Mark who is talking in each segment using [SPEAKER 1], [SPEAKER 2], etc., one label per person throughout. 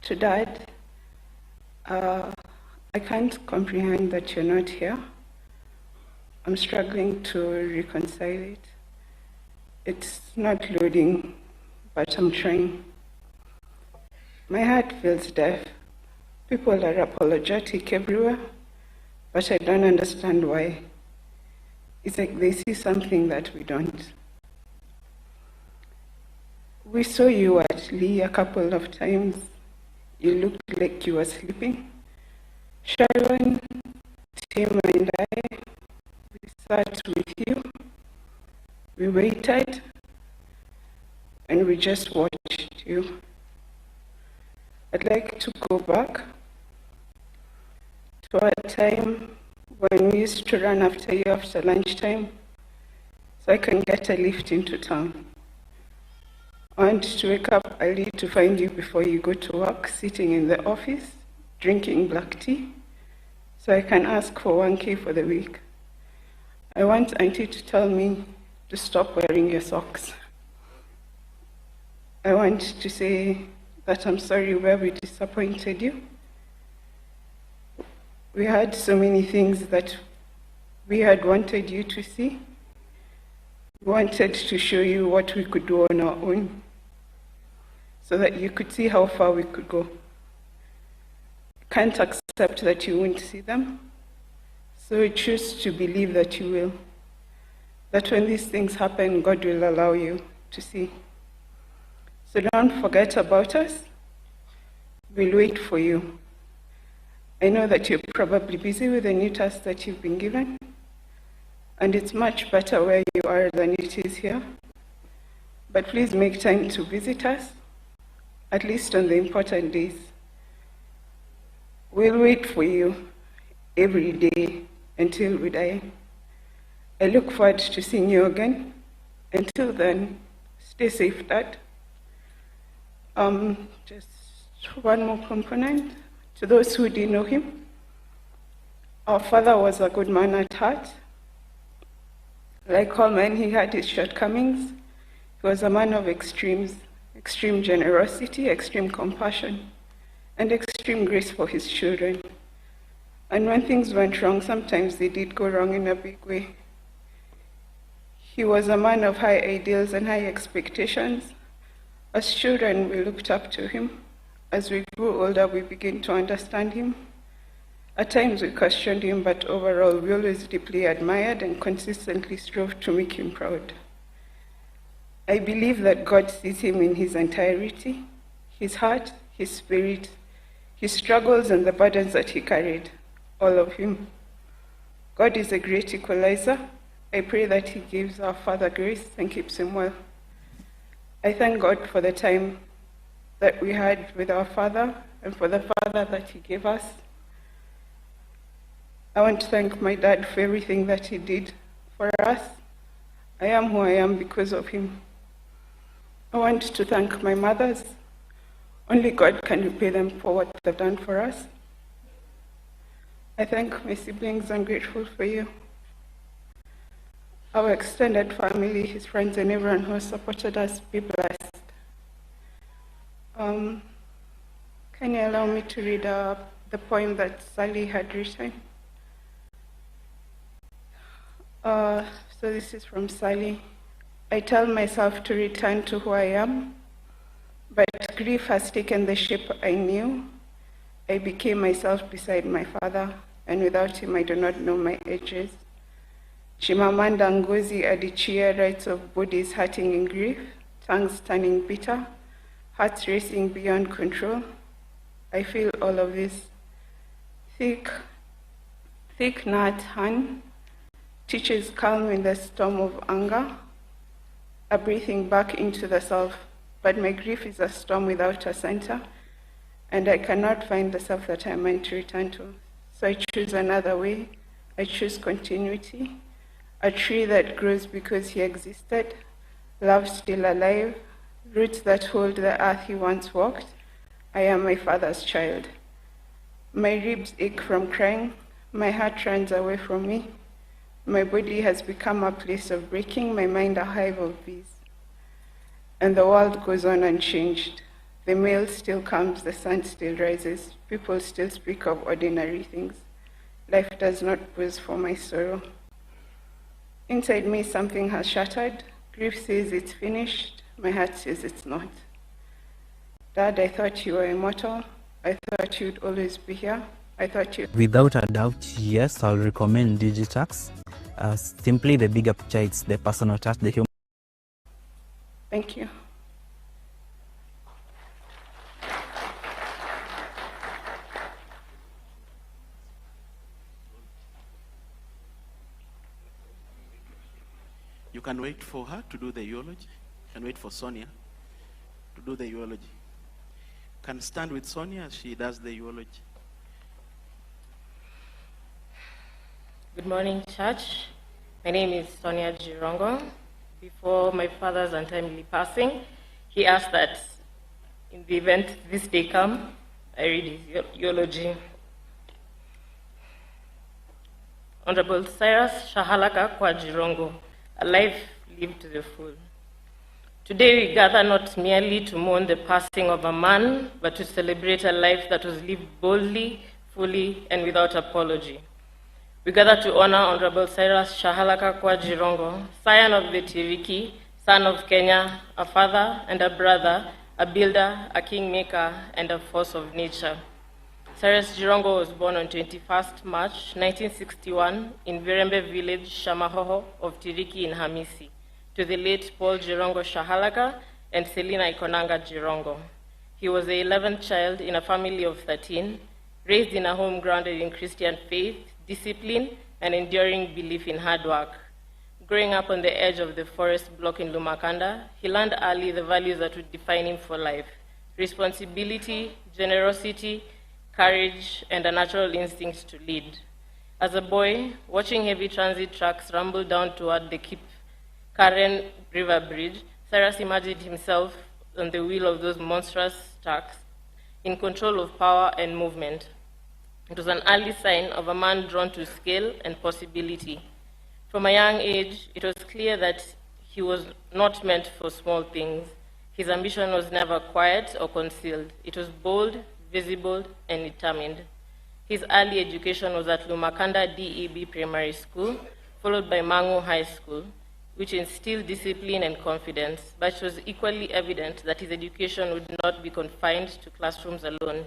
[SPEAKER 1] To Dad, I can't comprehend that you're not here. I'm struggling to reconcile it. It's not loading, but I'm trying. My heart feels deaf. People are apologetic everywhere, but I don't understand why. It's like they see something that we don't. We saw you at Lee a couple of times. You looked like you were sleeping. Sharon, Tim, and I, we sat with you. We waited, and we just watched you. I'd like to go back to a time when we used to run after you after lunchtime so I can get a lift into town. I want to wake up early to find you before you go to work, sitting in the office, drinking black tea, so I can ask for 1K for the week. I want Auntie to tell me to stop wearing your socks. I want to say that I'm sorry where we disappointed you. We had so many things that we had wanted you to see. We wanted to show you what we could do on our own, so that you could see how far we could go. Can't accept that you won't see them, so we choose to believe that you will. That when these things happen, God will allow you to see. So don't forget about us. We'll wait for you. I know that you're probably busy with the new task that you've been given, and it's much better where you are than it is here. But please make time to visit us, at least on the important days. We'll wait for you every day until we die. I look forward to seeing you again. Until then, stay safe, Dad. Just one more component. To those who didn't know him, our father was a good man at heart. Like all men, he had his shortcomings. He was a man of extremes, extreme generosity, extreme compassion, and extreme grace for his children. And when things went wrong, sometimes they did go wrong in a big way. He was a man of high ideals and high expectations. As children, we looked up to him. As we grew older, we began to understand him. At times we questioned him, but overall we always deeply admired and consistently strove to make him proud. I believe that God sees him in his entirety, his heart, his spirit, his struggles and the burdens that he carried, all of him. God is a great equalizer. I pray that he gives our Father grace and keeps him well. I thank God for the time that we had with our Father and for the Father that he gave us. I want to thank my dad for everything that he did for us. I am who I am because of him. I want to thank my mothers. Only God can repay them for what they've done for us. I thank my siblings. I'm grateful for you. Our extended family, his friends, and everyone who has supported us, be blessed. Can you allow me to read the poem that Sally had written? So this is from Sally. I tell myself to return to who I am, but grief has taken the shape I knew. I became myself beside my father, and without him I do not know my edges. Chimamanda Ngozi Adichie writes of bodies hurting in grief, tongues turning bitter, hearts racing beyond control. I feel all of this. Thick Nhat Hanh teaches calm in the storm of anger, a breathing back into the self. But my grief is a storm without a center, and I cannot find the self that I am meant to return to. So I choose another way. I choose continuity, a tree that grows because he existed, love still alive, roots that hold the earth he once walked. I am my father's child. My ribs ache from crying. My heart runs away from me. My body has become a place of breaking, my mind a hive of bees. And the world goes on unchanged. The mail still comes, the sun still rises, people still speak of ordinary things. Life does not pause for my sorrow. Inside me, something has shattered. Grief says it's finished. My heart says it's not. Dad, I thought you were immortal. I thought you'd always be here. I thought you...
[SPEAKER 2] Without a doubt, yes, I'll recommend Digitax. Simply the bigger picture, it's the personal touch, the human.
[SPEAKER 1] Thank you.
[SPEAKER 3] You can wait for her to do the eulogy. You can wait for Sonia to do the eulogy. Can stand with Sonia as she does the eulogy.
[SPEAKER 4] Good morning, church. My name is Sonia Jirongo. Before my father's untimely passing, he asked that in the event this day come, I read his eulogy. Honorable Cyrus Shahalaka Kwa Jirongo, a life lived to the full. Today we gather not merely to mourn the passing of a man, but to celebrate a life that was lived boldly, fully, and without apology. We gather to honor Honorable Cyrus Shahalaka Kwa Jirongo, scion of the Tiriki, son of Kenya, a father and a brother, a builder, a kingmaker, and a force of nature. Cyrus Jirongo was born on 21st March 1961 in Virembe village, Shamahoho of Tiriki in Hamisi, to the late Paul Jirongo Shahalaka and Selina Ikonanga Jirongo. He was the 11th child in a family of 13, raised in a home grounded in Christian faith, discipline, and enduring belief in hard work. Growing up on the edge of the forest block in Lumakanda, he learned early the values that would define him for life: responsibility, generosity, courage, and a natural instinct to lead. As a boy, watching heavy transit trucks rumble down toward the Karen River Bridge, Cyrus imagined himself on the wheel of those monstrous trucks, in control of power and movement. It was an early sign of a man drawn to scale and possibility. From a young age, it was clear that he was not meant for small things. His ambition was never quiet or concealed. It was bold, visible, and determined. His early education was at Lumakanda DEB Primary School, followed by Mangu High School, which instilled discipline and confidence, but it was equally evident that his education would not be confined to classrooms alone.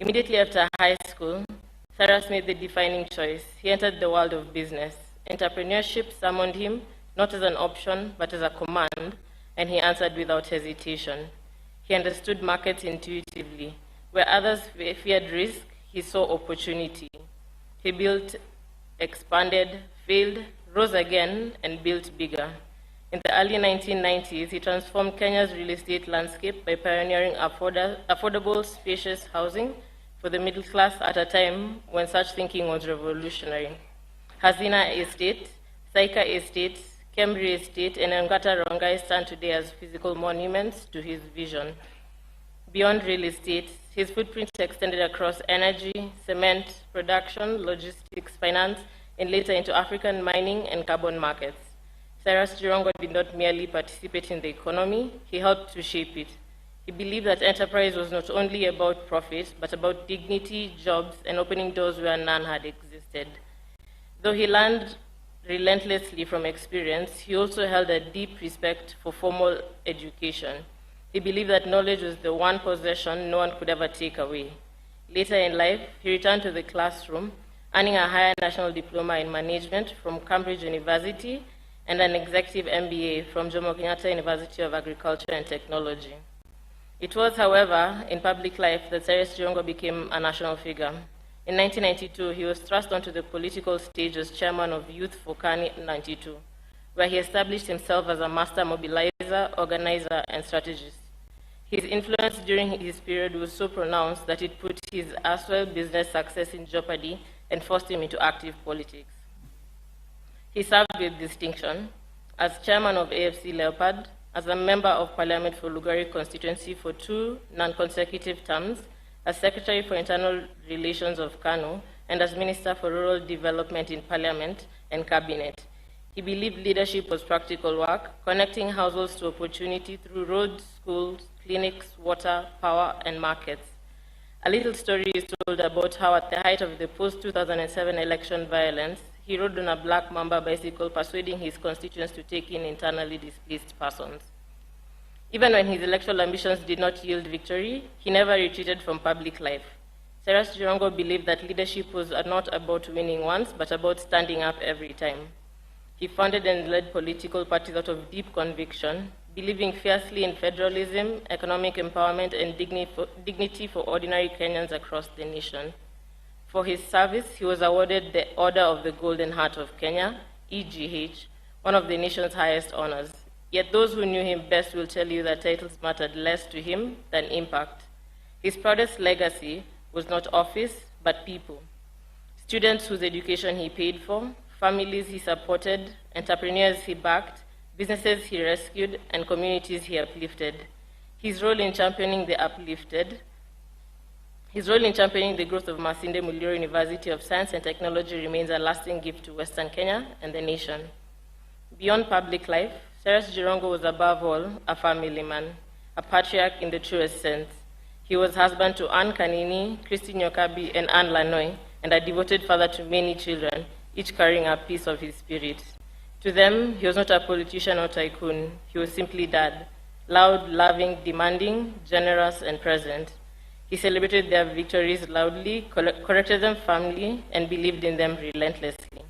[SPEAKER 4] Immediately after high school, Cyrus made the defining choice. He entered the world of business. Entrepreneurship summoned him, not as an option, but as a command, and he answered without hesitation. He understood markets intuitively. Where others feared risk, he saw opportunity. He built, expanded, failed, rose again, and built bigger. In the early 1990s, he transformed Kenya's real estate landscape by pioneering affordable, spacious housing for the middle class at a time when such thinking was revolutionary. Hazina Estate, Saika Estate, Kemri Estate, and Ngata Rongai stand today as physical monuments to his vision. Beyond real estate, his footprint extended across energy, cement, production, logistics, finance, and later into African mining and carbon markets. Cyrus Jirongo did not merely participate in the economy, he helped to shape it. He believed that enterprise was not only about profit, but about dignity, jobs, and opening doors where none had existed. Though he learned relentlessly from experience, he also held a deep respect for formal education. He believed that knowledge was the one possession no one could ever take away. Later in life, he returned to the classroom, earning a higher national diploma in management from Cambridge University and an executive MBA from Jomo Kenyatta University of Agriculture and Technology. It was, however, in public life that Cyrus Jirongo became a national figure. In 1992, he was thrust onto the political stage as chairman of Youth for KANI 92, where he established himself as a master mobilizer, organizer, and strategist. His influence during his period was so pronounced that it put his as-well business success in jeopardy and forced him into active politics. He served with distinction as chairman of AFC Leopard, as a member of parliament for Lugari constituency for 2 non-consecutive terms, as secretary for internal relations of KANU, and as minister for rural development in parliament and cabinet. He believed leadership was practical work, connecting households to opportunity through roads, schools, clinics, water, power, and markets. A little story is told about how at the height of the post-2007 election violence, he rode on a black Mamba bicycle persuading his constituents to take in internally displaced persons. Even when his electoral ambitions did not yield victory, he never retreated from public life. Cyrus Jirongo believed that leadership was not about winning once, but about standing up every time. He founded and led political parties out of deep conviction, believing fiercely in federalism, economic empowerment, and dignity for ordinary Kenyans across the nation. For his service, he was awarded the Order of the Golden Heart of Kenya, EGH, one of the nation's highest honors. Yet those who knew him best will tell you that titles mattered less to him than impact. His proudest legacy was not office, but people. Students whose education he paid for, families he supported, entrepreneurs he backed, businesses he rescued, and communities he uplifted. His role in championing the growth of Masinde Muliro University of Science and Technology remains a lasting gift to Western Kenya and the nation. Beyond public life, Cyrus Jirongo was above all a family man, a patriarch in the truest sense. He was husband to Anne Kanini, Christy Nyokabi, and Anne Lanoi, and a devoted father to many children, each carrying a piece of his spirit. To them, he was not a politician or tycoon. He was simply dad, loud, loving, demanding, generous, and present. He celebrated their victories loudly, corrected them firmly, and believed in them relentlessly.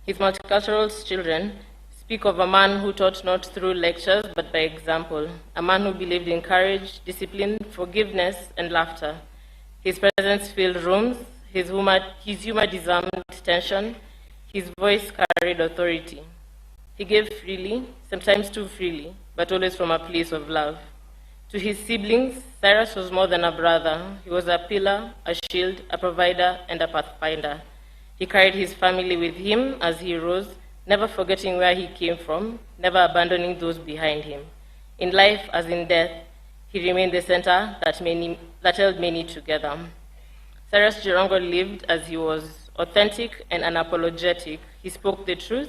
[SPEAKER 4] His multicultural children speak of a man who taught not through lectures, but by example, a man who believed in courage, discipline, forgiveness, and laughter. His presence filled rooms, his humor disarmed tension, his voice carried authority. He gave freely, sometimes too freely, but always from a place of love. To his siblings, Cyrus was more than a brother. He was a pillar, a shield, a provider, and a pathfinder. He carried his family with him as he rose, never forgetting where he came from, never abandoning those behind him. In life as in death, he remained the center that held many together. Cyrus Jirongo lived as he was, authentic and unapologetic. He spoke the truth,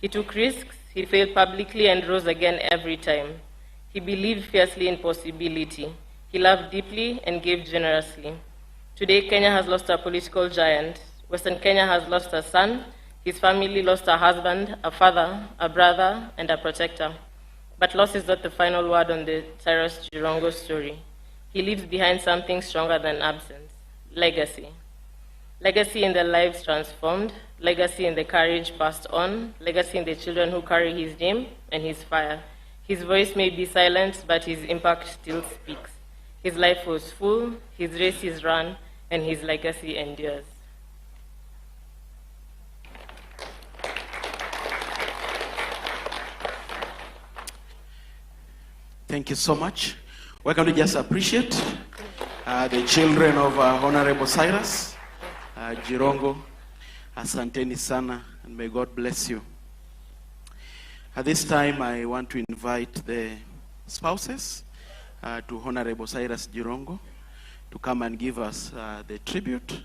[SPEAKER 4] he took risks, he failed publicly and rose again every time. He believed fiercely in possibility. He loved deeply and gave generously. Today, Kenya has lost a political giant. Western Kenya has lost a son. His family lost a husband, a father, a brother, and a protector. But loss is not the final word on the Cyrus Jirongo story. He leaves behind something stronger than absence: legacy. Legacy in the lives transformed, legacy in the courage passed on, legacy in the children who carry his name and his fire. His voice may be silent, but his impact still speaks. His life was full, his race is run, and his legacy endures.
[SPEAKER 3] Thank you so much. Why can't we just appreciate the children of Honorable Cyrus Jirongo. Asanteni sana, and may God bless you. At this time, I want to invite the spouses to Honorable Cyrus Jirongo to come and give us the tribute.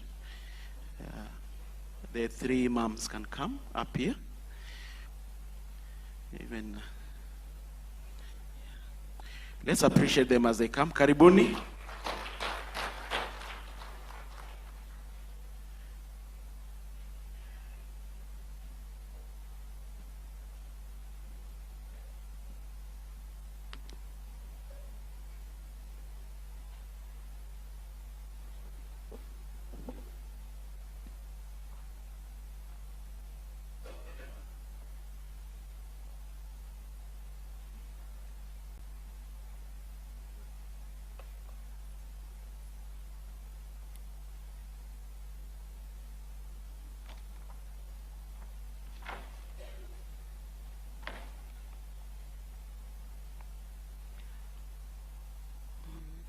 [SPEAKER 3] The three moms can come up here. Let's appreciate them as they come. Karibuni.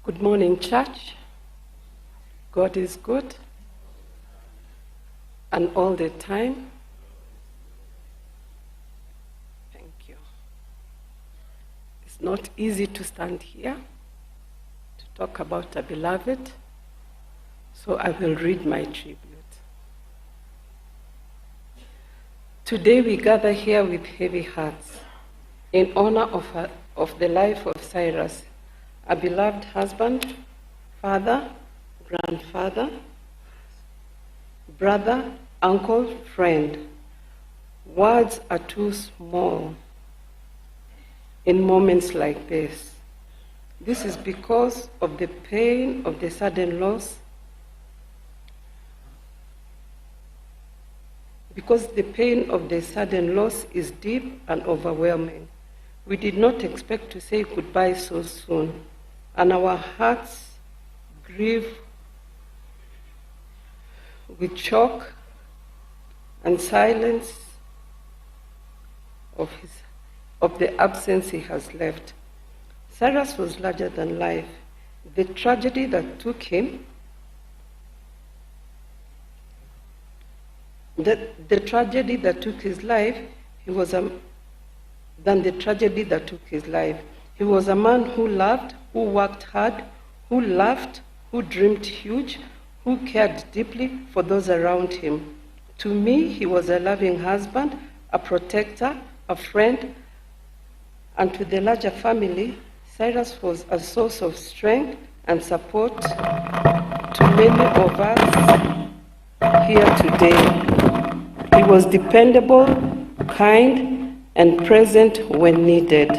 [SPEAKER 5] Good morning, church. God is good, and all the time. Thank you. It's not easy to stand here to talk about a beloved, so I will read my tribute. Today we gather here with heavy hearts in honor of the life of Cyrus, a beloved husband, father, grandfather, brother, uncle, friend. Words are too small in moments like this. This is because of the pain of the sudden loss, because the pain of the sudden loss is deep and overwhelming. We did not expect to say goodbye so soon, and our hearts grieve with shock and silence of the absence he has left. Cyrus was larger than life. The tragedy that took him, the tragedy that took his life, than the tragedy that took his life. He was a man who loved, who worked hard, who laughed, who dreamed huge, who cared deeply for those around him. To me, he was a loving husband, a protector, a friend, and to the larger family, Cyrus was a source of strength and support to many of us here today. He was dependable, kind, and present when needed.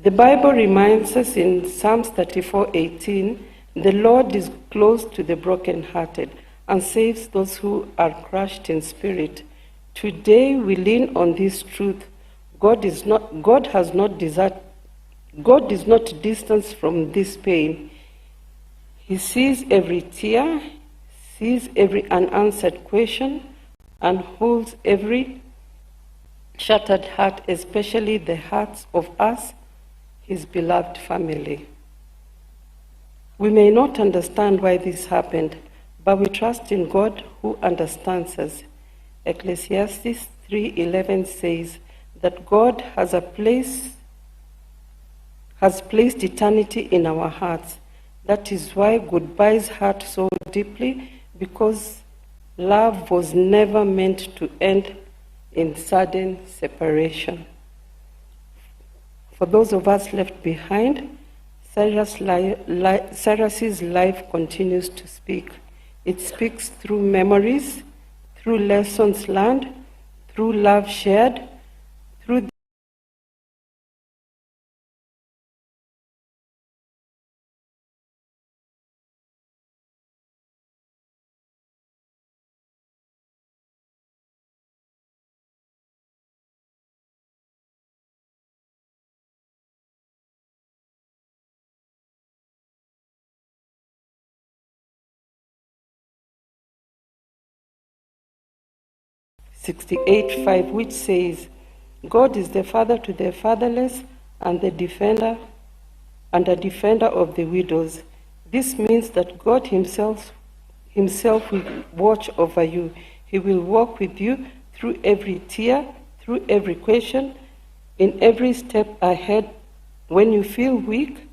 [SPEAKER 5] The Bible reminds us in Psalms 34:18, the Lord is close to the brokenhearted and saves those who are crushed in spirit. Today we lean on this truth. God is not distant from this pain. He sees every tear, sees every unanswered question, and holds every shattered heart, especially the hearts of us, his beloved family. We may not understand why this happened, but we trust in God who understands us. Ecclesiastes 3:11 says that God has placed eternity in our hearts. That is why goodbyes hurt so deeply, because love was never meant to end in sudden separation. For those of us left behind, Cyrus's life continues to speak. It speaks through memories, through lessons learned, through love shared, through (68:5), which says, God is the father to the fatherless and a defender of the widows. This means that God himself will watch over you. He will walk with you through every tear, through every question, in every step ahead. When you feel weak,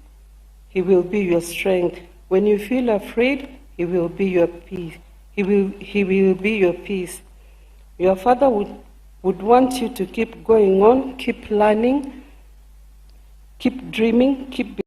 [SPEAKER 5] he will be your strength. When you feel afraid, he will be your peace. He will be your peace. Your father would want you to keep going on, keep learning, keep dreaming, keep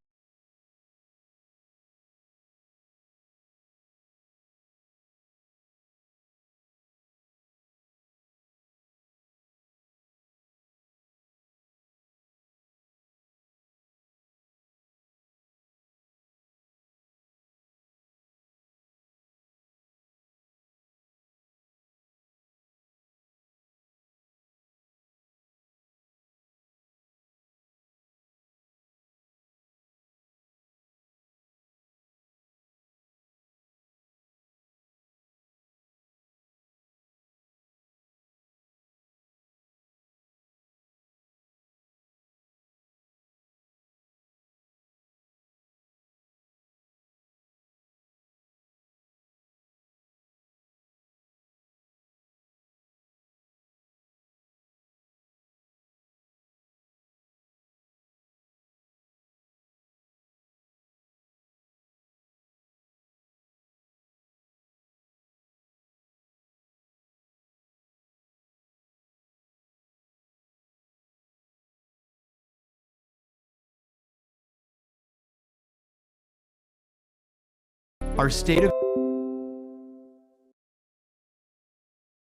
[SPEAKER 6] Our state of